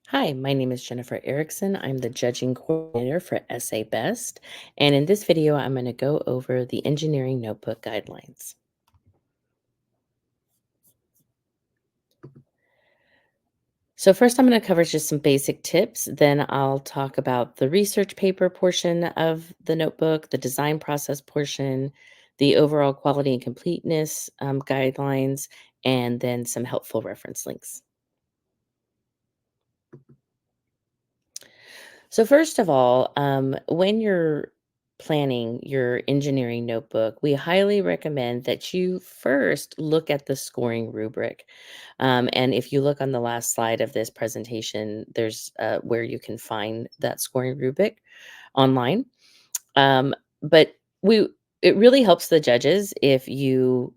Hi, my name is Jennifer Erickson. I'm the judging coordinator for Essay Best. And in this video, I'm going to go over the engineering notebook guidelines. So, first, I'm going to cover just some basic tips. Then, I'll talk about the research paper portion of the notebook, the design process portion, the overall quality and completeness guidelines, and then some helpful reference links. So, first of all, when you're planning your engineering notebook, we highly recommend that you first look at the scoring rubric. And if you look on the last slide of this presentation, there's where you can find that scoring rubric online. But we it really helps the judges if you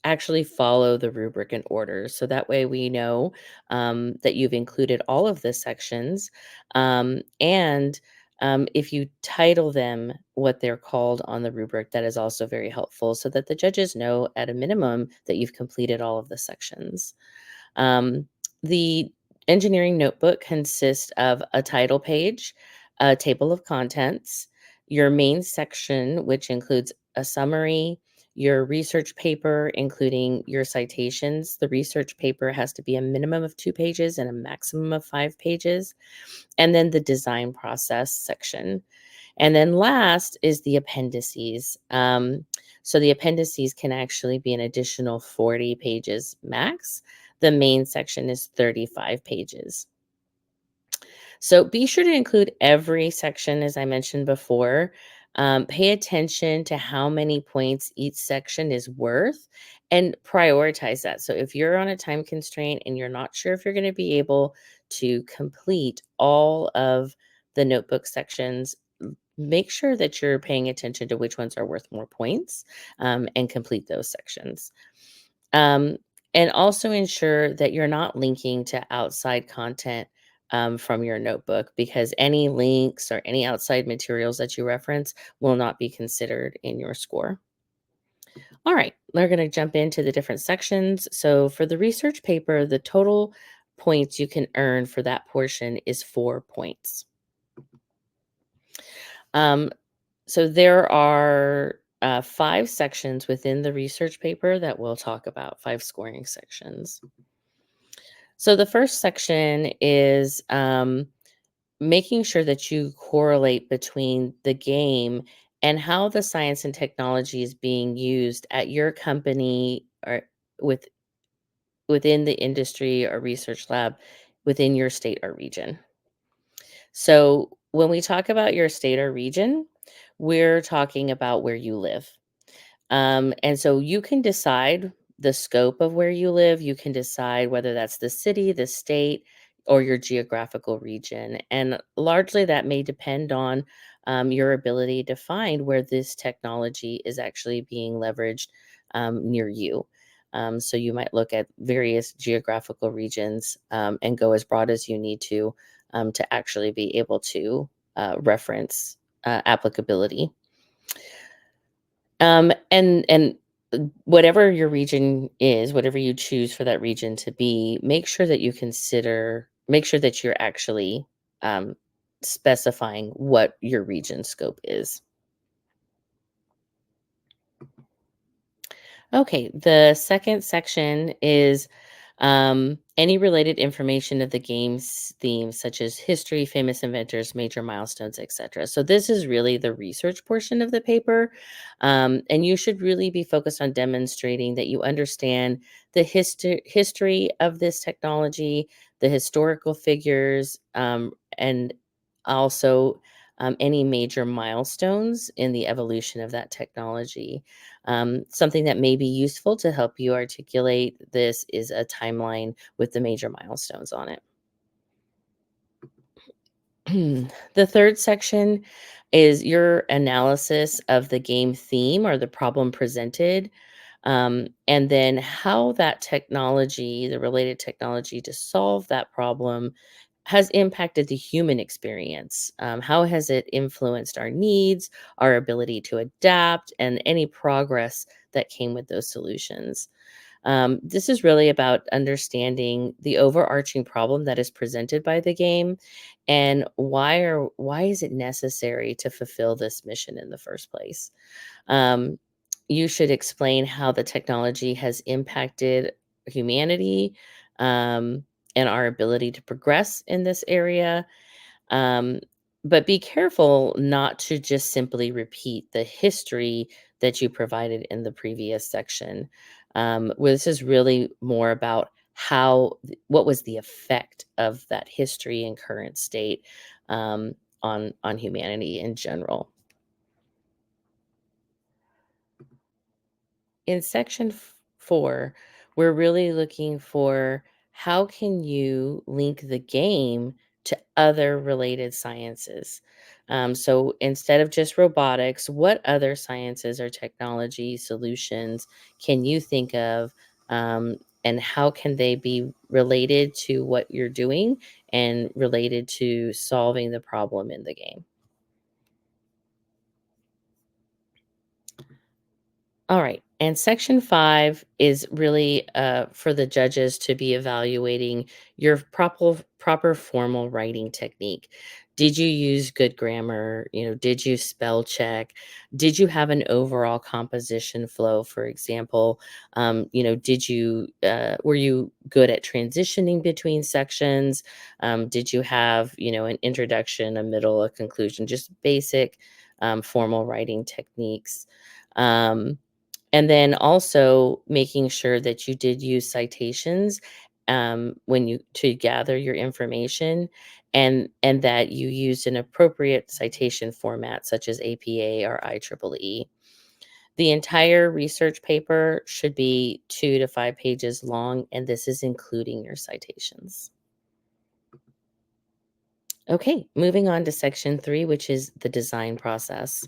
actually follow the rubric in order. So that way we know that you've included all of the sections. And if you title them what they're called on the rubric, that is also very helpful so that the judges know at a minimum that you've completed all of the sections. The engineering notebook consists of a title page, a table of contents, your main section, which includes a summary, your research paper, including your citations. The research paper has to be a minimum of 2 pages and a maximum of 5 pages. And then the design process section. And then last is the appendices. So the appendices can actually be an additional 40 pages max. The main section is 35 pages. So be sure to include every section, as I mentioned before. Pay attention to how many points each section is worth and prioritize that. So if you're on a time constraint and you're not sure if you're going to be able to complete all of the notebook sections, make sure that you're paying attention to which ones are worth more points and complete those sections. Um, and also ensure that you're not linking to outside content from your notebook because any links or any outside materials that you reference will not be considered in your score. All right, we're going to jump into the different sections. So, for the research paper, the total points you can earn for that portion is 4 points. Um, so, there are 5 sections within the research paper that we'll talk about, 5 scoring sections. So, the first section is making sure that you correlate between the game and how the science and technology is being used at your company or with within the industry or research lab within your state or region. So when we talk about your state or region, we're talking about where you live. And so you can decide the scope of where you live. You can decide whether that's the city, the state, or your geographical region. And largely that may depend on your ability to find where this technology is actually being leveraged near you. So you might look at various geographical regions and go as broad as you need to actually be able to reference applicability. And whatever your region is, whatever you choose for that region to be, make sure that you're actually um, specifying what your region scope is. Okay, the second section is any related information of the game's themes, such as history, famous inventors, major milestones, etc. So this is really the research portion of the paper, and you should really be focused on demonstrating that you understand the history of this technology, the historical figures, and also any major milestones in the evolution of that technology. Something that may be useful to help you articulate this is a timeline with the major milestones on it. The third section is your analysis of the game theme or the problem presented, and then how that technology, the related technology to solve that problem, has impacted the human experience. How has it influenced our needs, our ability to adapt, and any progress that came with those solutions? This is really about understanding the overarching problem that is presented by the game and why is it necessary to fulfill this mission in the first place. Um, you should explain how the technology has impacted humanity, um, and our ability to progress in this area. Um, but be careful not to just simply repeat the history that you provided in the previous section. Where this is really more about what was the effect of that history and current state, um, on humanity in general. In section 4, we're really looking for how can you link the game to other related sciences. So instead of just robotics, what other sciences or technology solutions can you think of? And how can they be related to what you're doing and related to solving the problem in the game? All right. And section 5 is really for the judges to be evaluating your proper formal writing technique. Did you use good grammar? Did you spell check? Did you have an overall composition flow? For example, did you were you good at transitioning between sections? Did you have an introduction, a middle, a conclusion? Just basic formal writing techniques. Um, and then also making sure that you did use citations, when you to gather your information, and that you used an appropriate citation format such as APA or IEEE. The entire research paper should be 2 to 5 pages long, and this is including your citations. Okay, moving on to section 3, which is the design process.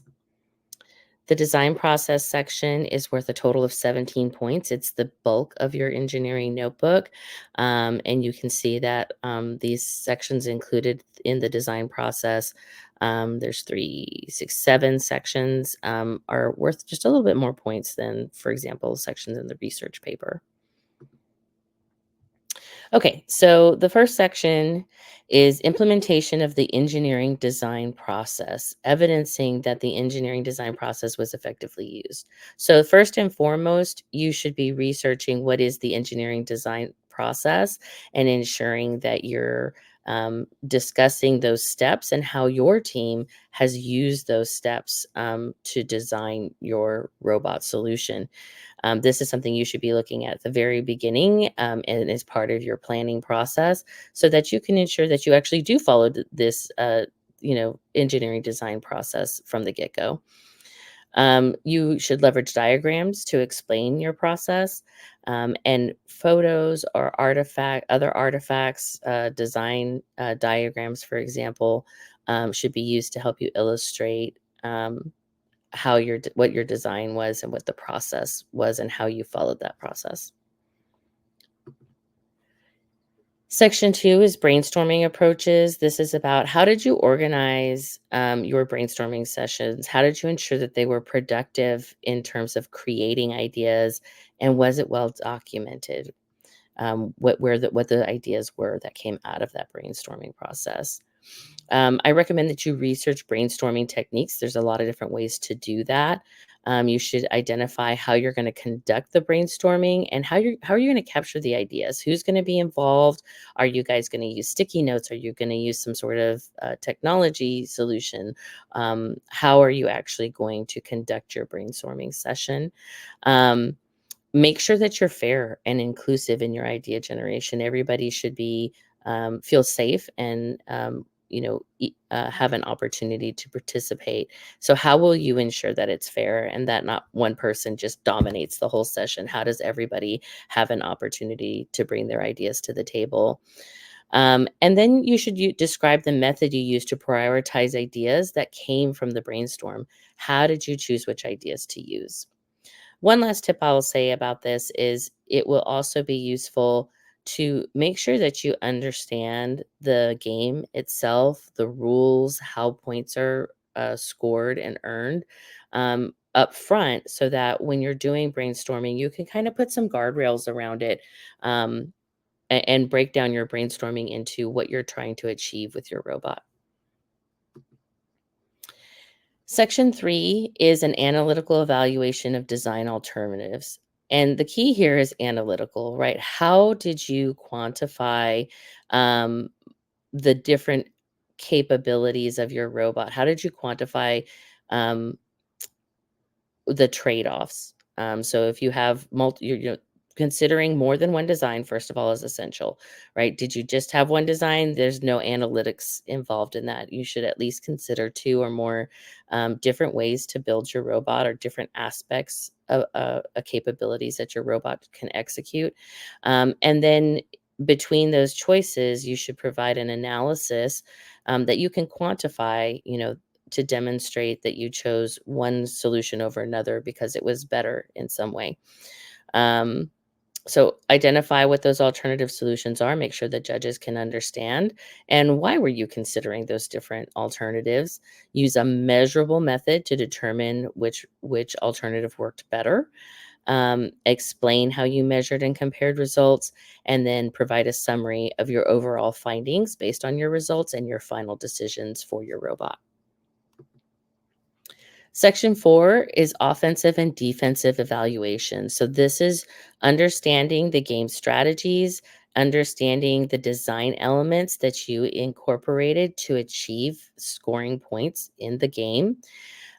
The design process section is worth a total of 17 points. It's the bulk of your engineering notebook. And you can see that these sections included in the design process, there's 3, 6, 7 sections, are worth just a little bit more points than, for example, sections in the research paper. Okay, so the first section is implementation of the engineering design process, evidencing that the engineering design process was effectively used. So, first and foremost, you should be researching what is the engineering design process and ensuring that you're discussing those steps and how your team has used those steps to design your robot solution. This is something you should be looking at the very beginning, and as part of your planning process, so that you can ensure that you actually do follow this, engineering design process from the get go. You should leverage diagrams to explain your process, and photos or other artifacts, design diagrams, for example, should be used to help you illustrate. What your design was and what the process was and how you followed that process. Section 2 is brainstorming approaches. This is about how did you organize your brainstorming sessions? How did you ensure that they were productive in terms of creating ideas? And was it well documented? What the ideas were that came out of that brainstorming process. I recommend that you research brainstorming techniques. There's a lot of different ways to do that. You should identify how you're going to conduct the brainstorming and how are you going to capture the ideas. Who's going to be involved? Are you guys going to use sticky notes? Are you going to use some sort of technology solution? How are you actually going to conduct your brainstorming session? Um, Make sure that you're fair and inclusive in your idea generation. Everybody should be feel safe and have an opportunity to participate. So how will you ensure that it's fair and that not one person just dominates the whole session? How does everybody have an opportunity to bring their ideas to the table? And then you should describe the method you use to prioritize ideas that came from the brainstorm. How did you choose which ideas to use? One last tip I will say about this is it will also be useful to make sure that you understand the game itself, the rules, how points are scored and earned. up front so that when you're doing brainstorming, you can kind of put some guardrails around it, um, and break down your brainstorming into what you're trying to achieve with your robot. Section 3 is an analytical evaluation of design alternatives. And the key here is analytical, right? How did you quantify um, the different capabilities of your robot? How did you quantify um, the trade-offs? So if you have you're considering more than one design, first of all, is essential, right? Did you just have one design? There's no analytics involved in that. You should at least consider two or more different ways to build your robot or different aspects of capabilities that your robot can execute. And then between those choices, you should provide an analysis that you can quantify, to demonstrate that you chose one solution over another because it was better in some way. Um, so identify what those alternative solutions are, make sure that judges can understand and why were you considering those different alternatives. Use a measurable method to determine which alternative worked better. Explain how you measured and compared results, and then provide a summary of your overall findings based on your results and your final decisions for your robot. Section 4 is offensive and defensive evaluation. So, this is understanding the game strategies, understanding the design elements that you incorporated to achieve scoring points in the game,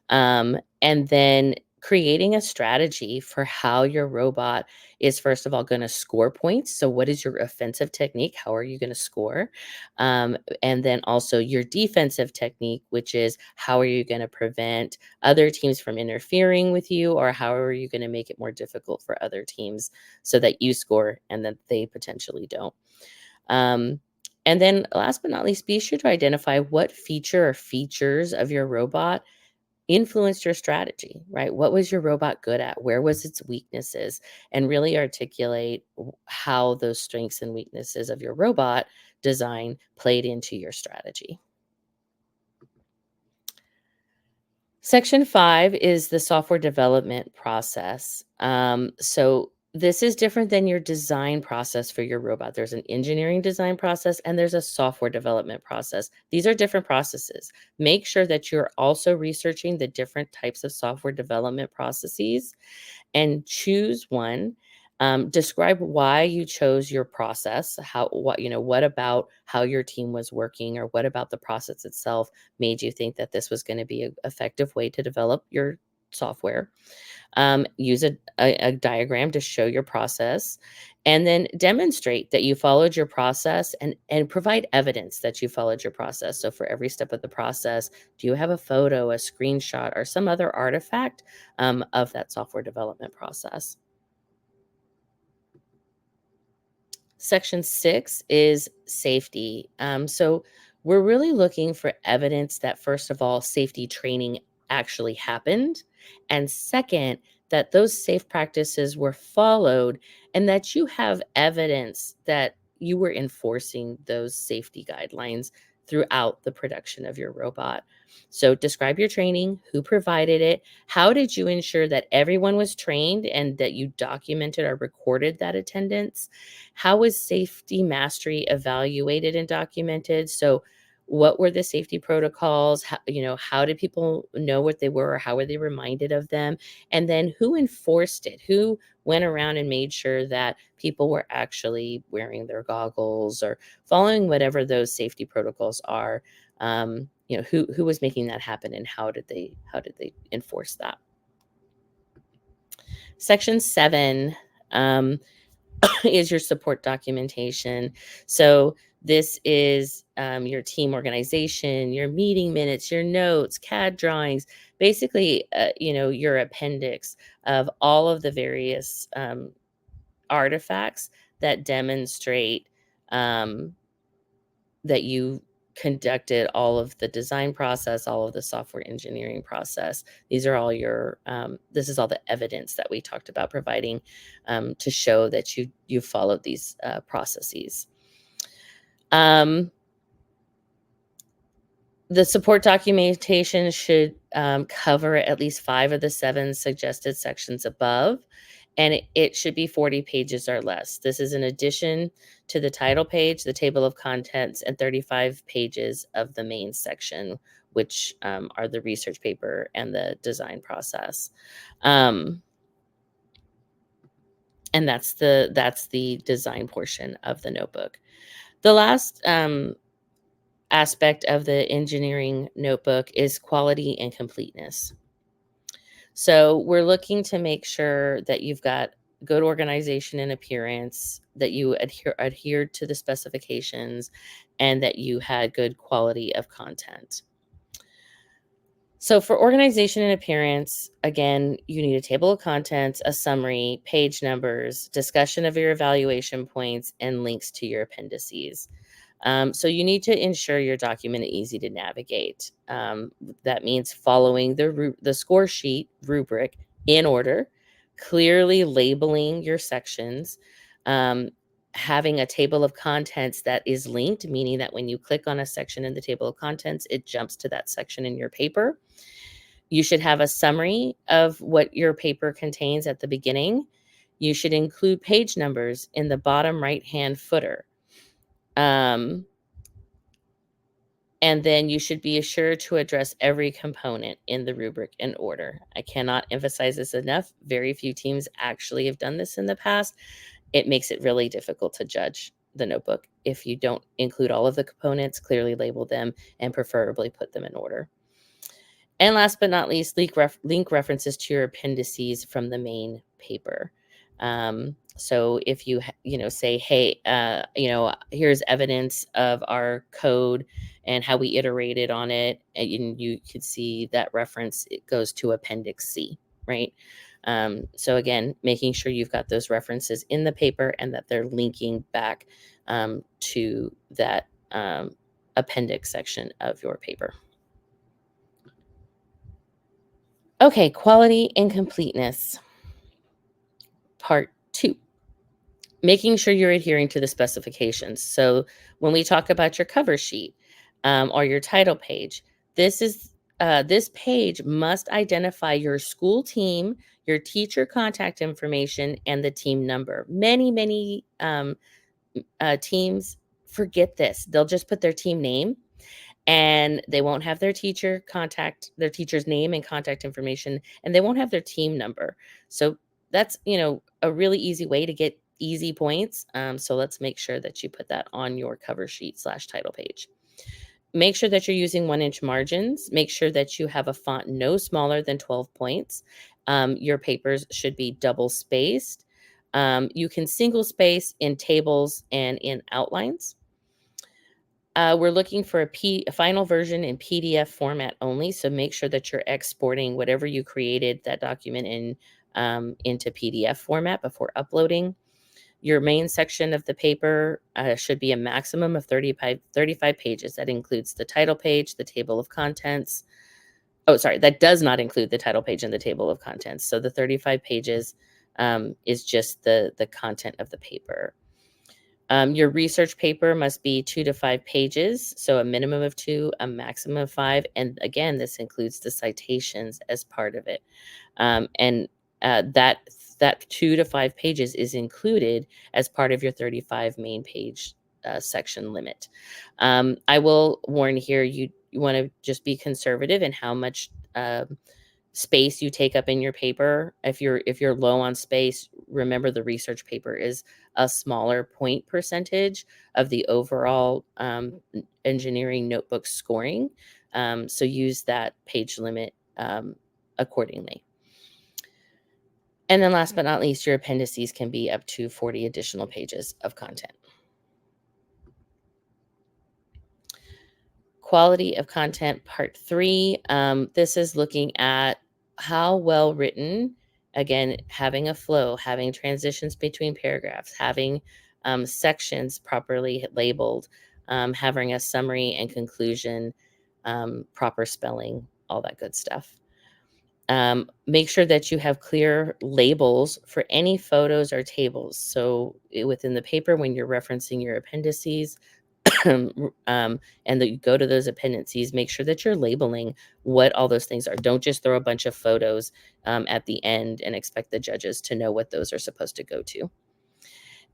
and then creating a strategy for how your robot is, first of all, going to score points. So, what is your offensive technique? How are you going to score? And then also your defensive technique, which is how are you going to prevent other teams from interfering with you, or how are you going to make it more difficult for other teams so that you score and that they potentially don't? Um, and then, last but not least, be sure to identify what feature or features of your robot influenced your strategy, right? What was your robot good at? Where was its weaknesses? And really articulate how those strengths and weaknesses of your robot design played into your strategy. Section 5 is the software development process. So this is different than your design process for your robot. There's an engineering design process and there's a software development process. These are different processes. Make sure that you're also researching the different types of software development processes and choose one. Describe why you chose your process. What about how your team was working, or what about the process itself made you think that this was going to be an effective way to develop your software. Use a diagram to show your process, and then demonstrate that you followed your process, and provide evidence that you followed your process. So for every step of the process, do you have a photo, a screenshot, or some other artifact of that software development process? Section 6 is safety. So we're really looking for evidence that, first of all, safety training actually happened. And second, that those safe practices were followed, and that you have evidence that you were enforcing those safety guidelines throughout the production of your robot. So describe your training, who provided it, how did you ensure that everyone was trained and that you documented or recorded that attendance? How was safety mastery evaluated and documented? So, what were the safety protocols? How did people know what they were, or how were they reminded of them? And then who enforced it? Who went around and made sure that people were actually wearing their goggles or following whatever those safety protocols are? Who was making that happen, and how did they enforce that? Section 7. Um, is your support documentation. So this is your team organization, your meeting minutes, your notes, CAD drawings, basically, your appendix of all of the various artifacts that demonstrate um, that you conducted all of the design process, all of the software engineering process. These are all this is all the evidence that we talked about providing to show that you followed these processes. Um, The support documentation should cover at least 5 of the 7 suggested sections above, and it should be 40 pages or less. This is in addition to the title page, the table of contents, and 35 pages of the main section, which are the research paper and the design process. Um, and that's the design portion of the notebook. The last aspect of the engineering notebook is quality and completeness. So we're looking to make sure that you've got good organization and appearance, that you adhered to the specifications, and that you had good quality of content. So for organization and appearance, again, you need a table of contents, a summary, page numbers, discussion of your evaluation points, and links to your appendices. So you need to ensure your document is easy to navigate. That means following the score sheet rubric in order, clearly labeling your sections, um, having a table of contents that is linked, meaning that when you click on a section in the table of contents, it jumps to that section in your paper. You should have a summary of what your paper contains at the beginning. You should include page numbers in the bottom right-hand footer. Um, And then you should be assured to address every component in the rubric in order. I cannot emphasize this enough. Very few teams actually have done this in the past. It makes it really difficult to judge the notebook if you don't include all of the components, clearly label them, and preferably put them in order. And last but not least, link references to your appendices from the main paper. So if say, hey, here's evidence of our code and how we iterated on it, and you could see that reference, it goes to Appendix C, right? So again, making sure you've got those references in the paper and that they're linking back to that appendix section of your paper. Okay, quality and completeness. Part 2, making sure you're adhering to the specifications. So when we talk about your cover sheet or your title page, this page must identify your school team, your teacher contact information, and the team number. Many teams forget this. They'll just put their team name and they won't have their teacher's name and contact information, and they won't have their team number. So that's, a really easy way to get easy points. So let's make sure that you put that on your cover sheet / title page. Make sure that you're using 1-inch margins. Make sure that you have a font no smaller than 12 points. Your papers should be double spaced. You can single space in tables and in outlines. We're looking for a final version in PDF format only, so make sure that you're exporting whatever you created that document into PDF format before uploading. Your main section of the paper should be a maximum of 35 pages. That includes the title page, the table of contents. Oh, sorry, that does not include the title page and the table of contents. So the 35 pages is just the content of the paper. Your research paper must be 2 to 5 pages, so a minimum of 2, a maximum of 5, and again, this includes the citations as part of it. And that 2 to 5 pages is included as part of your 35 main page section limit. I will warn here, you want to just be conservative in how much space you take up in your paper. If you're low on space, remember the research paper is a smaller point percentage of the overall engineering notebook scoring. So use that page limit accordingly. And then last but not least, your appendices can be up to 40 additional pages of content. Quality of content, part 3. This is looking at how well written, again, having a flow, having transitions between paragraphs, having sections properly labeled, having a summary and conclusion, proper spelling, all that good stuff. Make sure that you have clear labels for any photos or tables. So within the paper, when you're referencing your appendices, and that you go to those appendices, make sure that you're labeling what all those things are. Don't just throw a bunch of photos at the end and expect the judges to know what those are supposed to go to.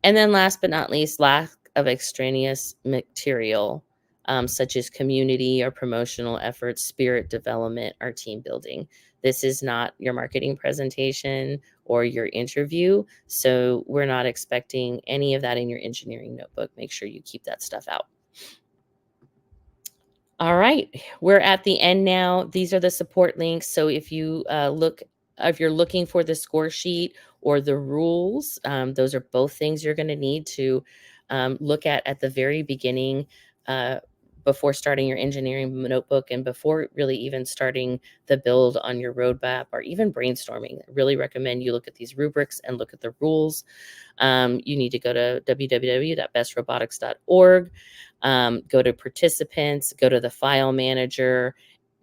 And then last but not least, lack of extraneous material, such as community or promotional efforts, spirit development, or team building. This is not your marketing presentation or your interview, so we're not expecting any of that in your engineering notebook. Make sure you keep that stuff out. All right, we're at the end now. These are the support links. So if you're looking for the score sheet or the rules, those are both things you're going to need to look at the very beginning, uh, before starting your engineering notebook and before really even starting the build on your roadmap or even brainstorming. I really recommend you look at these rubrics and look at the rules. You need to go to www.bestrobotics.org, go to participants, go to the file manager,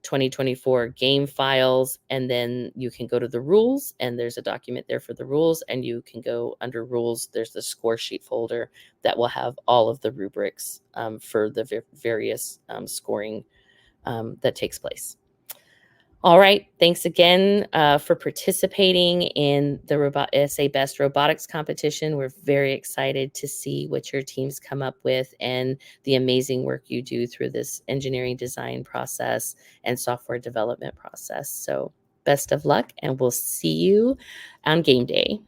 2024 game files, and then you can go to the rules, and there's a document there for the rules, and you can go under rules. There's the score sheet folder that will have all of the rubrics for the various scoring that takes place. All right. Thanks again for participating in the SA Best Robotics competition. We're very excited to see what your teams come up with and the amazing work you do through this engineering design process and software development process. So best of luck, and we'll see you on game day.